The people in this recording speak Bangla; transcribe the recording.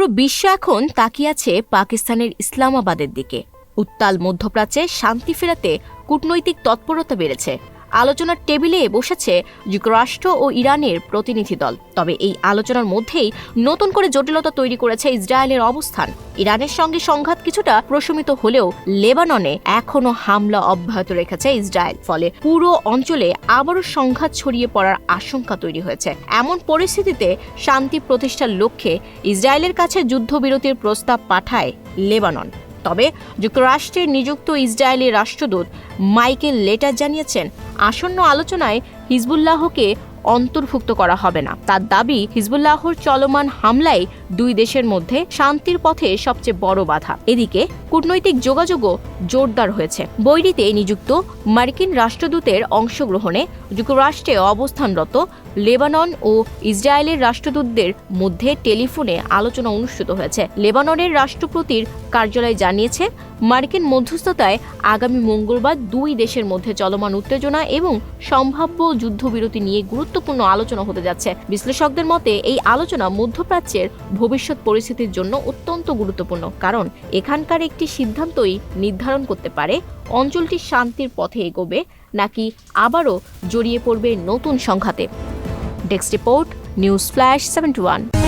পুরো বিশ্ব এখন তাকিয়ে আছে পাকিস্তানের ইসলামাবাদের দিকে। উত্তাল মধ্যপ্রাচ্যে শান্তি ফেরাতে কূটনৈতিক তৎপরতা বেড়েছে। আলোচনার টেবিলে বসেছে যুক্তরাষ্ট্র ও ইরানের প্রতিনিধি দল। তবে এই আলোচনার মধ্যেই নতুন করে জটিলতা তৈরি করেছে ইসরায়েলের অবস্থান। ইরানের সঙ্গে সংঘাত কিছুটা প্রশমিত হলেও লেবাননে এখনও হামলা অব্যাহত রেখেছে ইসরায়েল। ফলে পুরো অঞ্চলে আবারও সংঘাত ছড়িয়ে পড়ার আশঙ্কা তৈরি হয়েছে। এমন পরিস্থিতিতে শান্তি প্রতিষ্ঠার লক্ষ্যে ইসরায়েলের কাছে যুদ্ধবিরতির প্রস্তাব পাঠায় লেবানন। তবে যুক্তরাষ্ট্রের নিযুক্ত ইসরায়েলি রাষ্ট্রদূত মাইকেল লেটার জানিয়েছেন, আসন্ন আলোচনায় হিজবুল্লাহকে অন্তর্ভুক্ত করা হবে না। তার দাবি, হিজবুল্লাহর চলমান হামলাই দুই দেশের মধ্যে শান্তির পথে সবচেয়ে বড় বাধা। এদিকে কূটনৈতিক যোগাযোগও জোরদার হয়েছে। বৈরিতে নিযুক্ত মার্কিন রাষ্ট্রদূতের অংশগ্রহণে যুক্তরাষ্ট্রে অবস্থানরত লেবানন ও ইসরায়েলের রাষ্ট্রদূতদের মধ্যে টেলিফোনে আলোচনা অনুষ্ঠিত হয়েছে। লেবাননের রাষ্ট্রপতির কার্যালয় জানিয়েছে, মার্কিন মধ্যস্থতায় আগামী মঙ্গলবার দুই দেশের মধ্যে চলমান উত্তেজনা এবং সম্ভাব্য যুদ্ধবিরতি নিয়ে গুরুত্বপূর্ণ আলোচনা হতে যাচ্ছে। বিশ্লেষকদের মতে এই আলোচনা মধ্যপ্রাচ্যের ভবিষ্যৎ পরিস্থিতির জন্য অত্যন্ত গুরুত্বপূর্ণ, কারণ এখানকার একটি সিদ্ধান্তই নির্ধারণ করতে পারে অঞ্চলটি শান্তির পথে এগোবে নাকি আবারও জড়িয়ে পড়বে নতুন সংঘাতে। Desk report, news flash 71।